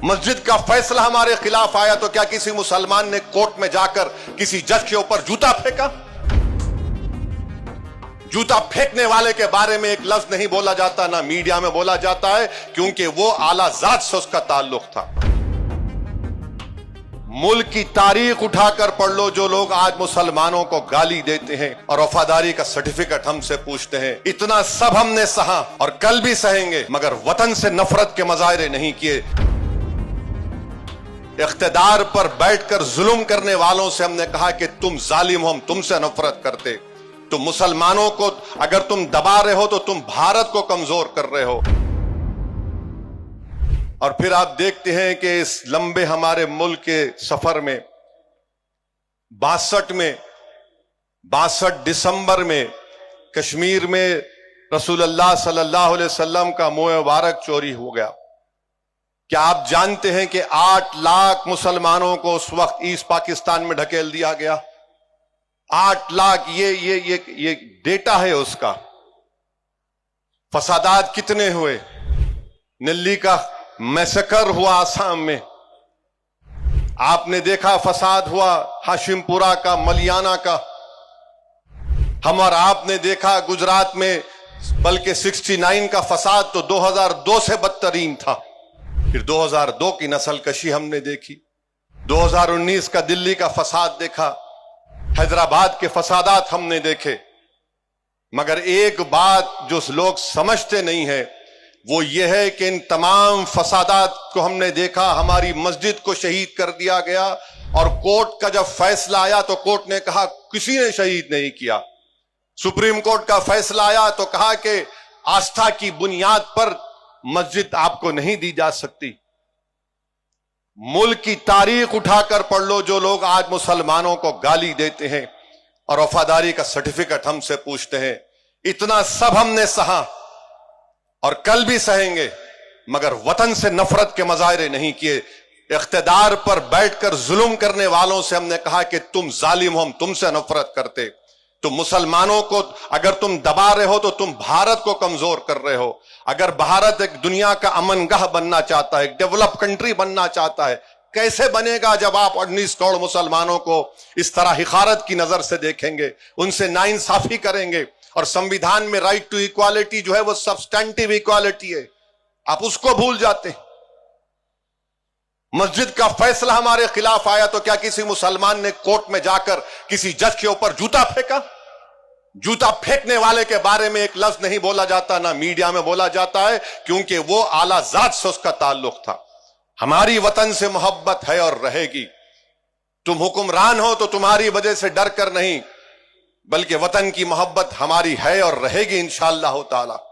مسجد کا فیصلہ ہمارے خلاف آیا تو کیا کسی مسلمان نے کورٹ میں جا کر کسی جج کے اوپر جوتا پھینکا؟ جوتا پھینکنے والے کے بارے میں ایک لفظ نہیں بولا جاتا، نہ میڈیا میں بولا جاتا ہے، کیونکہ وہ اعلیٰ ذات سے اس کا تعلق تھا۔ ملک کی تاریخ اٹھا کر پڑھ لو، جو لوگ آج مسلمانوں کو گالی دیتے ہیں اور وفاداری کا سرٹیفکیٹ ہم سے پوچھتے ہیں، اتنا سب ہم نے سہا اور کل بھی سہیں گے، مگر وطن سے نفرت کے مظاہرے نہیں کیے۔ اقتدار پر بیٹھ کر ظلم کرنے والوں سے ہم نے کہا کہ تم ظالم ہو، ہم تم سے نفرت کرتے۔ تم مسلمانوں کو اگر تم دبا رہے ہو تو تم بھارت کو کمزور کر رہے ہو۔ اور پھر آپ دیکھتے ہیں کہ اس لمبے ہمارے ملک کے سفر میں 62 دسمبر میں کشمیر میں رسول اللہ صلی اللہ علیہ وسلم کا منہ مبارک چوری ہو گیا۔ کیا آپ جانتے ہیں کہ 8 لاکھ مسلمانوں کو اس وقت ایسٹ پاکستان میں ڈھکیل دیا گیا؟ 8 لاکھ، یہ ڈیٹا ہے اس کا۔ فسادات کتنے ہوئے؟ نلی کا میسکر ہوا آسام میں، آپ نے دیکھا فساد ہوا ہاشم پورہ کا، ملیانہ کا، ہم اور آپ نے دیکھا گجرات میں، بلکہ 69 کا فساد تو 2002 سے بدترین تھا۔ پھر 2002 کی نسل کشی ہم نے دیکھی، 2019 کا دلی کا فساد دیکھا، حیدرآباد کے فسادات ہم نے دیکھے۔ مگر ایک بات جو لوگ سمجھتے نہیں ہیں وہ یہ ہے کہ ان تمام فسادات کو ہم نے دیکھا، ہماری مسجد کو شہید کر دیا گیا، اور کورٹ کا جب فیصلہ آیا تو کورٹ نے کہا کسی نے شہید نہیں کیا۔ سپریم کورٹ کا فیصلہ آیا تو کہا کہ آستھا کی بنیاد پر مسجد آپ کو نہیں دی جا سکتی۔ ملک کی تاریخ اٹھا کر پڑھ لو، جو لوگ آج مسلمانوں کو گالی دیتے ہیں اور وفاداری کا سرٹیفکیٹ ہم سے پوچھتے ہیں، اتنا سب ہم نے سہا اور کل بھی سہیں گے، مگر وطن سے نفرت کے مظاہرے نہیں کیے۔ اقتدار پر بیٹھ کر ظلم کرنے والوں سے ہم نے کہا کہ تم ظالم ہو، ہم تم سے نفرت کرتے۔ تم مسلمانوں کو اگر تم دبا رہے ہو تو تم بھارت کو کمزور کر رہے ہو۔ اگر بھارت ایک دنیا کا امن گاہ بننا چاہتا ہے، ایک ڈیولپ کنٹری بننا چاہتا ہے، کیسے بنے گا جب آپ 19 کروڑ مسلمانوں کو اس طرح حقارت کی نظر سے دیکھیں گے، ان سے ناانصافی کریں گے؟ اور سمویدھان میں رائٹ ٹو ایکوالٹی جو ہے وہ سبسٹینٹیو ایکوالٹی ہے، آپ اس کو بھول جاتے ہیں۔ مسجد کا فیصلہ ہمارے خلاف آیا تو کیا کسی مسلمان نے کورٹ میں جا کر کسی جج کے اوپر جوتا پھینکا؟ جوتا پھینکنے والے کے بارے میں ایک لفظ نہیں بولا جاتا، نہ میڈیا میں بولا جاتا ہے، کیونکہ وہ اعلیٰ ذات سے اس کا تعلق تھا۔ ہماری وطن سے محبت ہے اور رہے گی۔ تم حکمران ہو تو تمہاری وجہ سے ڈر کر نہیں، بلکہ وطن کی محبت ہماری ہے اور رہے گی انشاءاللہ تعالی۔